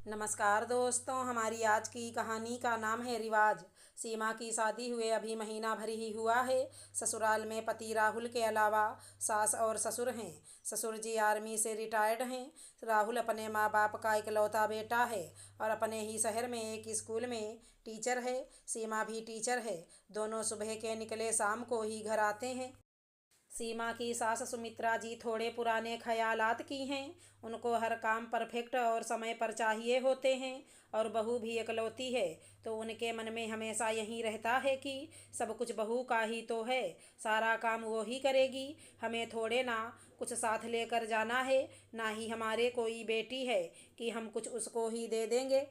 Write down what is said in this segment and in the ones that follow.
नमस्कार दोस्तों, हमारी आज की कहानी का नाम है रिवाज। सीमा की शादी हुए अभी महीना भर ही हुआ है। ससुराल में पति राहुल के अलावा सास और ससुर हैं। ससुर जी आर्मी से रिटायर्ड हैं। राहुल अपने माँ बाप का इकलौता बेटा है और अपने ही शहर में एक स्कूल में टीचर है। सीमा भी टीचर है। दोनों सुबह के निकले शाम को ही घर आते हैं। सीमा की सास सुमित्रा जी थोड़े पुराने ख्यालात की हैं। उनको हर काम परफेक्ट और समय पर चाहिए होते हैं और बहू भी इकलौती है, तो उनके मन में हमेशा यही रहता है कि सब कुछ बहू का ही तो है, सारा काम वो ही करेगी, हमें थोड़े ना कुछ साथ लेकर जाना है, ना ही हमारे कोई बेटी है कि हम कुछ उसको ही दे देंगे।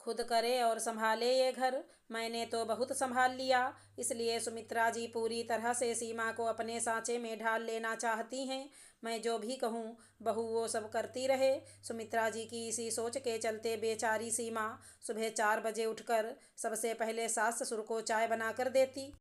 खुद करे और संभाले ये घर। मैंने तो बहुत संभाल लिया, इसलिए सुमित्रा जी पूरी तरह से सीमा को अपने सांचे में ढाल लेना चाहती हैं। मैं जो भी कहूँ बहू वो सब करती रहे। सुमित्रा जी की इसी सोच के चलते बेचारी सीमा सुबह 4 बजे उठकर सबसे पहले सास ससुर को चाय बनाकर देती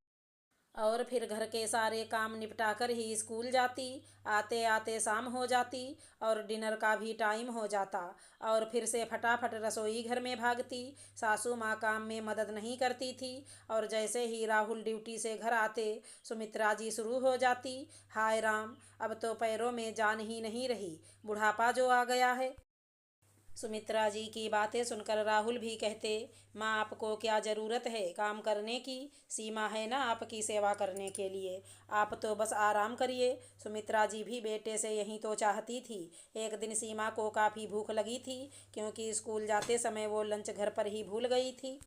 और फिर घर के सारे काम निपटा कर ही स्कूल जाती। आते आते शाम हो जाती और डिनर का भी टाइम हो जाता और फिर से फटाफट रसोई घर में भागती। सासू माँ काम में मदद नहीं करती थी और जैसे ही राहुल ड्यूटी से घर आते सुमित्रा जी शुरू हो जाती, हाय राम, अब तो पैरों में जान ही नहीं रही, बुढ़ापा जो आ गया है। सुमित्रा जी की बातें सुनकर राहुल भी कहते, माँ आपको क्या ज़रूरत है काम करने की, सीमा है ना आपकी सेवा करने के लिए, आप तो बस आराम करिए। सुमित्रा जी भी बेटे से यही तो चाहती थी। एक दिन सीमा को काफ़ी भूख लगी थी क्योंकि स्कूल जाते समय वो लंच घर पर ही भूल गई थी।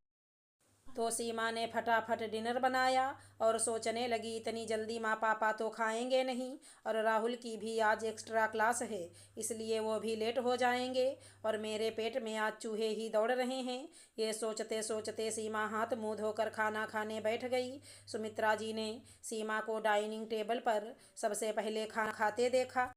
तो सीमा ने फटाफट डिनर बनाया और सोचने लगी इतनी जल्दी माँ पापा तो खाएंगे नहीं और राहुल की भी आज एक्स्ट्रा क्लास है, इसलिए वो भी लेट हो जाएंगे और मेरे पेट में आज चूहे ही दौड़ रहे हैं। ये सोचते सोचते सीमा हाथ मुंह धोकर खाना खाने बैठ गई। सुमित्रा जी ने सीमा को डाइनिंग टेबल पर सबसे पहले खाना खाते देखा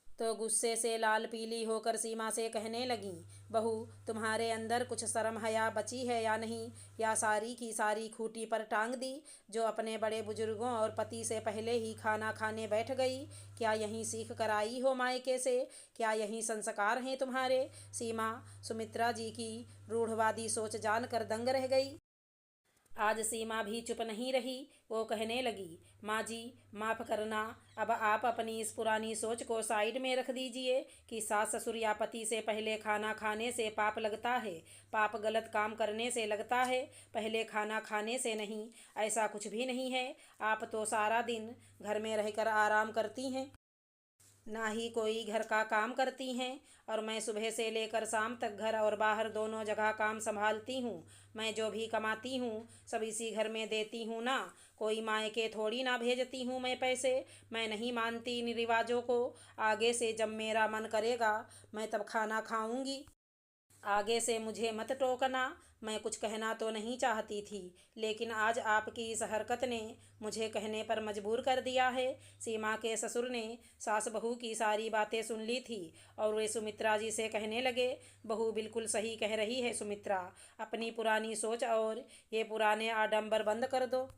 तो गुस्से से लाल पीली होकर सीमा से कहने लगी, बहू तुम्हारे अंदर कुछ शर्म हया बची है या नहीं, या सारी की सारी खूंटी पर टांग दी, जो अपने बड़े बुजुर्गों और पति से पहले ही खाना खाने बैठ गई। क्या यहीं सीख कर आई हो मायके से? क्या यहीं संस्कार हैं तुम्हारे? सीमा सुमित्रा जी की रूढ़वादी सोच जानकर दंग रह गई। आज सीमा भी चुप नहीं रही। वो कहने लगी, माँ जी माफ़ करना, अब आप अपनी इस पुरानी सोच को साइड में रख दीजिए कि सास ससुर या पति से पहले खाना खाने से पाप लगता है। पाप गलत काम करने से लगता है, पहले खाना खाने से नहीं। ऐसा कुछ भी नहीं है। आप तो सारा दिन घर में रहकर आराम करती हैं, ना ही कोई घर का काम करती हैं और मैं सुबह से लेकर शाम तक घर और बाहर दोनों जगह काम संभालती हूँ। मैं जो भी कमाती हूँ सब इसी घर में देती हूँ ना, कोई मायके थोड़ी ना भेजती हूँ मैं पैसे। मैं नहीं मानती इन रिवाजों को। आगे से जब मेरा मन करेगा मैं तब खाना खाऊंगी, आगे से मुझे मत टोकना। मैं कुछ कहना तो नहीं चाहती थी, लेकिन आज आपकी इस हरकत ने मुझे कहने पर मजबूर कर दिया है। सीमा के ससुर ने सास बहू की सारी बातें सुन ली थी और वे सुमित्रा जी से कहने लगे, बहू बिल्कुल सही कह रही है सुमित्रा, अपनी पुरानी सोच और ये पुराने आडंबर बंद कर दो।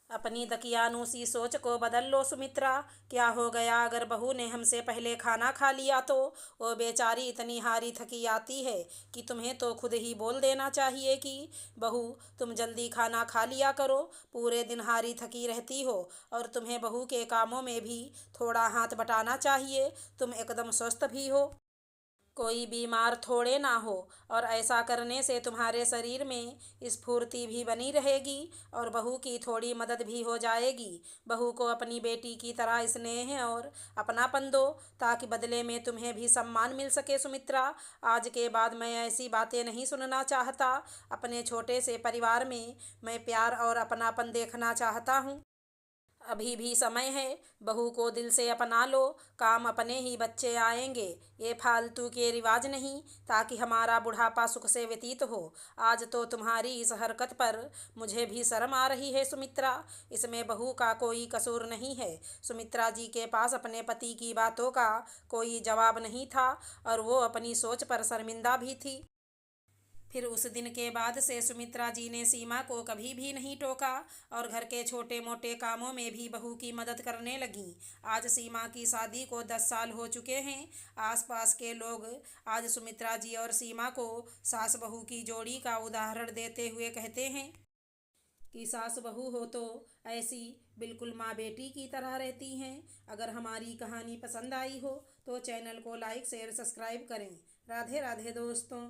अपनी दकियानूसी सोच को बदल लो सुमित्रा। क्या हो गया अगर बहू ने हमसे पहले खाना खा लिया तो? वो बेचारी इतनी हारी थकी आती है कि तुम्हें तो खुद ही बोल देना चाहिए कि बहू तुम जल्दी खाना खा लिया करो, पूरे दिन हारी थकी रहती हो और तुम्हें बहू के कामों में भी थोड़ा हाथ बटाना चाहिए। तुम एकदम स्वस्थ भी हो, कोई बीमार थोड़े ना हो और ऐसा करने से तुम्हारे शरीर में स्फूर्ति भी बनी रहेगी और बहू की थोड़ी मदद भी हो जाएगी। बहू को अपनी बेटी की तरह स्नेह और अपनापन दो ताकि बदले में तुम्हें भी सम्मान मिल सके सुमित्रा। आज के बाद मैं ऐसी बातें नहीं सुनना चाहता। अपने छोटे से परिवार में मैं प्यार और अपनापन देखना चाहता हूँ। अभी भी समय है, बहू को दिल से अपना लो, काम अपने ही बच्चे आएंगे, ये फालतू के रिवाज नहीं, ताकि हमारा बुढ़ापा सुख से व्यतीत हो। आज तो तुम्हारी इस हरकत पर मुझे भी शर्म आ रही है सुमित्रा, इसमें बहू का कोई कसूर नहीं है। सुमित्रा जी के पास अपने पति की बातों का कोई जवाब नहीं था और वो अपनी सोच पर शर्मिंदा भी थी। फिर उस दिन के बाद से सुमित्रा जी ने सीमा को कभी भी नहीं टोका और घर के छोटे मोटे कामों में भी बहू की मदद करने लगीं। आज सीमा की शादी को 10 साल हो चुके हैं। आसपास के लोग आज सुमित्रा जी और सीमा को सास बहू की जोड़ी का उदाहरण देते हुए कहते हैं कि सास बहू हो तो ऐसी बिल्कुल माँ बेटी की तरह रहती हैं। अगर हमारी कहानी पसंद आई हो तो चैनल को लाइक शेयर सब्सक्राइब करें। राधे राधे दोस्तों।